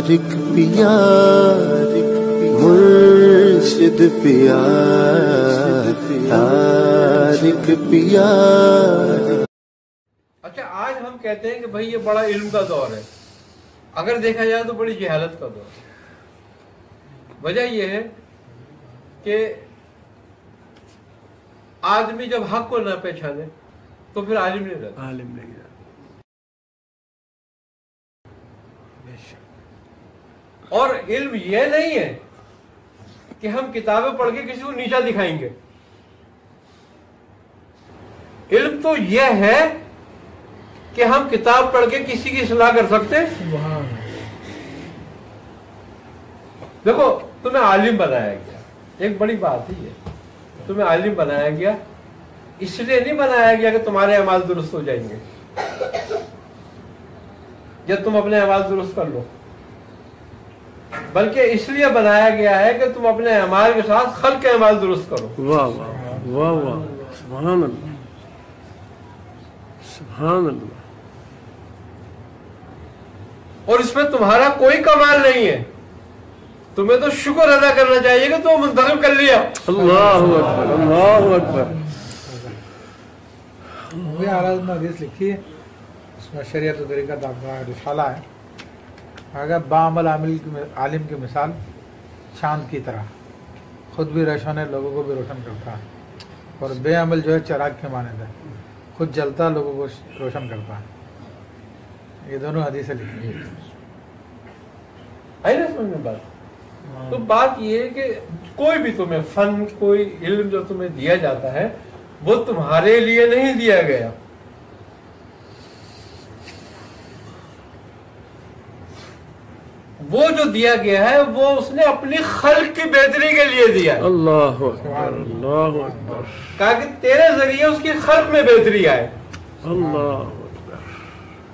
طارق پیا مرشد پیا طارق پیا. اچھا آج ہم کہتے ہیں کہ بھئی یہ بڑا علم کا دور ہے، اگر دیکھا جائے تو بڑی جہالت کا دور ہے. وجہ یہ ہے کہ آدمی جب حق کو نہ پہچانے تو پھر عالم نہیں رہتا. عالم نہیں رہتا. اور علم یہ نہیں ہے کہ ہم کتابیں پڑھ کے کسی کو نیچا دکھائیں گے. علم تو یہ ہے کہ ہم کتاب پڑھ کے کسی کی اصلاح کر سکتے. دیکھو تمہیں عالم بنایا گیا، ایک بڑی بات ہی ہے، تمہیں عالم بنایا گیا اس لیے نہیں بنایا گیا کہ تمہارے اعمال درست ہو جائیں گے یا تم اپنے اعمال درست کر لو، بلکہ اس لیے بنایا گیا ہے کہ تم اپنے اعمال کے ساتھ خلق کے اعمال درست کرو. واہ واہ واہ واہ، سبحان اللہ سبحان اللہ. اور اس میں تمہارا کوئی کمال نہیں ہے، تمہیں تو شکر ادا کرنا چاہیے کہ تم منتخب کر لیا. اللہ اکبر اللہ اکبر. حدیث لکھی ہے اس میں شریعت و طریقت رسالہ ہے. اگر باعمل عالم کی مثال چاند کی طرح، خود بھی روشن ہے لوگوں کو بھی روشن کرتا ہے، اور بے عمل جو ہے چراغ کے مانند ہے، خود جلتا لوگوں کو روشن کرتا ہے. یہ دونوں حدیثیں لکھی ہیں. آئی نا سمجھ میں بات؟ تو بات یہ ہے کہ کوئی بھی تمہیں فن، کوئی علم جو تمہیں دیا جاتا ہے وہ تمہارے لیے نہیں دیا گیا. وہ جو دیا گیا ہے وہ اس نے اپنی خلق کی بہتری کے لیے دیا. اللہ اکبر اللہ اکبر. کہا کہ تیرے ذریعے اس کی خلق میں بہتری آئے. اللہ.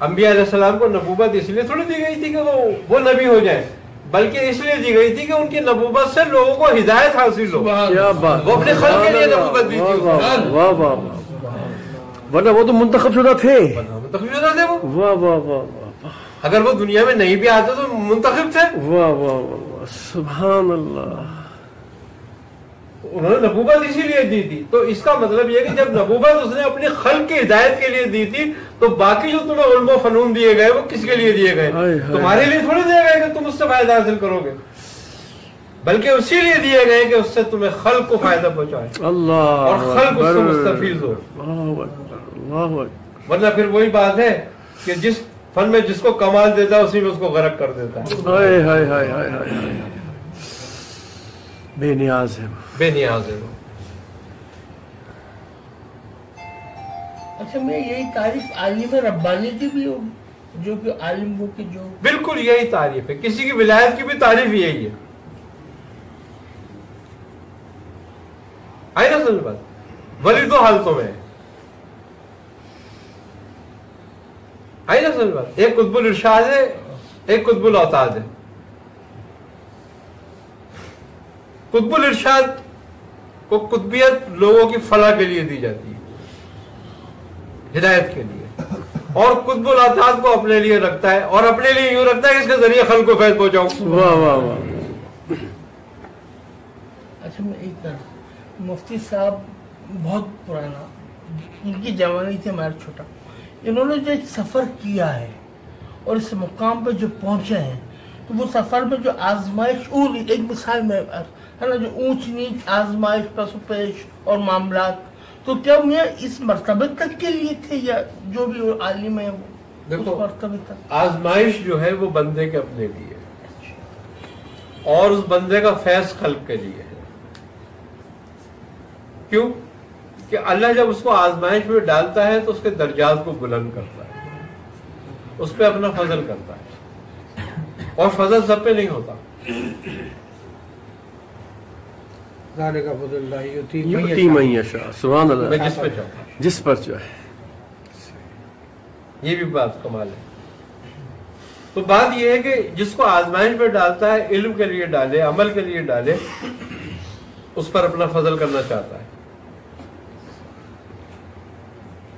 انبیاء علیہ السلام کو نبوت اس لیے تھوڑی دی گئی تھی کہ وہ نبی ہو جائیں، بلکہ اس لیے دی گئی تھی کہ ان کی نبوت سے لوگوں کو ہدایت حاصل ہو. کیا بات. وہ اپنے خلق کے لیے نبوت دی تھی. واہ واہ واہ. ورنہ وہ تو منتخب شدہ تھے. منتخب شدہ تھے وہ. واہ واہ واہ. اگر وہ دنیا میں نہیں بھی آتے تو منتخب تھے. واہ واہ واہ سبحان اللہ. انہوں نے نبوت اسی لیے دی تھی. تو اس کا مطلب یہ کہ جب نبوت اس نے اپنی خلق کی ہدایت کے لیے دی تھی تو باقی جو تمہیں علم و فنون دیے گئے وہ کس کے لیے دیے گئے؟ تمہارے لیے تھوڑی دیے گئے کہ تم اس سے فائدہ حاصل کرو گے، بلکہ اسی لیے دیے گئے کہ اس سے تمہیں خلق کو فائدہ پہنچائے اللہ اور خلق اس سے مستفیض ہو. ورنہ پھر وہی بات ہے کہ جس فن میں جس کو کمال دیتا ہے اسی میں اس کو غرق کر دیتا ہے. بے نیاز ہے، بے نیاز ہے. اچھا میں یہی تعریف عالم ربانی کی بھی ہوگی، جو کہ عالم وہ کہ جو بالکل یہی تعریف ہے. کسی کی ولایت کی بھی تعریف یہی ہے. آئی نا سمجھ بات؟ ولی دو حالتوں میں ہے. آئی نا سمجھ بات؟ ایک قطب الارشاد ہے، ایک قطب الاوتاد ہے. قطب الارشاد کو قطبیت لوگوں کی فلاح کے لیے دی جاتی ہے، ہدایت کے لیے، اور قطب الاوتاد کو اپنے لیے رکھتا ہے، اور اپنے لیے یوں رکھتا ہے کہ اس کے ذریعے خلق کو فیض پہنچاؤں. واہ واہ واہ. اچھا میں ایک مفتی صاحب بہت پرانا، ان کی جوانی تھی ہمارا چھوٹا، انہوں نے جو ایک سفر کیا ہے اور اس مقام پہ جو پہنچے ہیں، تو وہ سفر میں جو آزمائش ایک مثال میں ہے نا، جو اونچ نیچ آزمائش پس و پیش اور معاملات، تو کیا یہ اس مرتبے تک کے لیے تھے یا جو بھی عالم ہے وہ اس مرتبے تک؟ آزمائش جو ہے وہ بندے کے اپنے لیے اور اس بندے کا فیض خلق کے لیے ہے. کیوں کہ اللہ جب اس کو آزمائش میں ڈالتا ہے تو اس کے درجات کو بلند کرتا ہے، اس پہ اپنا فضل کرتا ہے، اور فضل سب پہ نہیں ہوتا. یؤتی من یشاء. سبحان اللہ. میں جس پہ چاہوں، جس پر چاہے. یہ بھی بات کمال ہے. تو بات یہ ہے کہ جس کو آزمائش میں ڈالتا ہے، علم کے لیے ڈالے، عمل کے لیے ڈالے، اس پر اپنا فضل کرنا چاہتا ہے.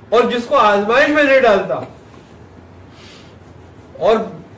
اور جس کو آزمائش میں نہیں ڈالتا اور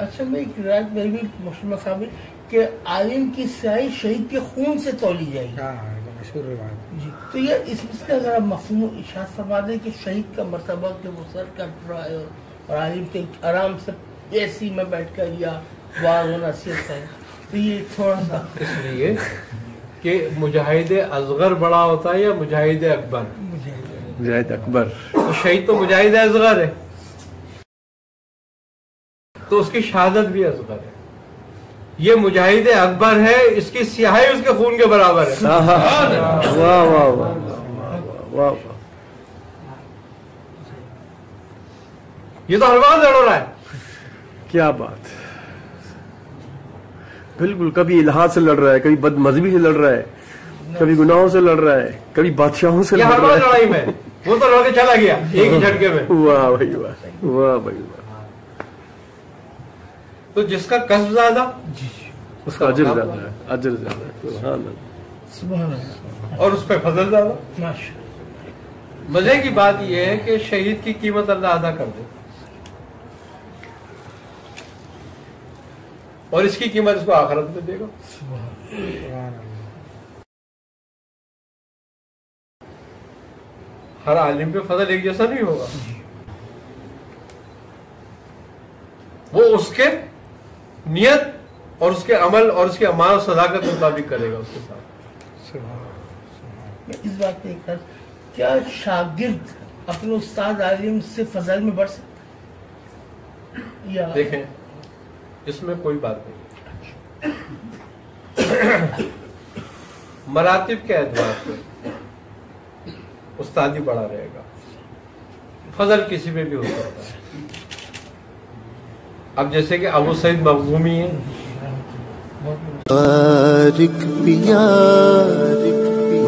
اچھا میں ایک روایت میں بھی مسلمہ صاحب کہ عالم کی سیاہی شہید کے خون سے تولی جائے گی. ہاں مشہور روایت. جی تو یہ اس کا ذرا مفہوم ارشاد فرما دیں کہ شہید کا مرتبہ کہ وہ سر کٹ رہا ہے اور عالم کے آرام سے اے سی میں بیٹھ کر یا واز و نصیحت ہے. تو یہ تھوڑا سا اس لیے کہ مجاہد اصغر بڑا ہوتا ہے یا مجاہد اکبر؟ مجاہد اکبر. تو شہید تو مجاہد اصغر ہے تو اس کی شہادت بھی اصغر ہے. یہ مجاہد اکبر ہے، اس کی سیاہی اس کے خون کے برابر ہے. واہ واہ واہ واہ واہ. یہ تو ہر وقت لڑ رہا ہے. کیا بات. بالکل. کبھی الحاد سے لڑ رہا ہے، کبھی بد مذہبی سے لڑ رہا ہے، کبھی گناہوں سے لڑ رہا ہے، کبھی بادشاہوں سے یہ لڑ ہر رہا وقت ہے. لڑائی میں وہ تو لڑ کے چلا گیا ایک ہی جھٹکے میں. واہ بھائی واہ. واہ بھائی واہ. تو جس کا کسب زیادہ اس کا اجر زیادہ ہے. اجر زیادہ ہے. سبحان اللہ. سبحان اللہ. اور اس پہ فضل زیادہ. ماشاءاللہ. مزے کی بات یہ ہے کہ شہید کی قیمت اللہ ادا کر دے اور اس کی قیمت اس کو آخرت میں دے گا. ہر عالم پہ فضل ایک جیسا نہیں ہوگا. وہ اس کے نیت اور اس کے عمل اور اس کے امان و صداقت کے مطابق کرے گا اس کے ساتھ. میں اس بات پہ ایک کیا شاگرد اپنے استاد عالم سے فضل میں بڑھ سکتے یا دیکھیں اس میں کوئی بات نہیں. مراتب کے اعتبار سے استاد ہی بڑا رہے گا. فضل کسی میں بھی ہو سکتا ہے. اب جیسے کہ ابو سعید مخزومی ہے، طارق پیا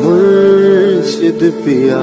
مرشد پیا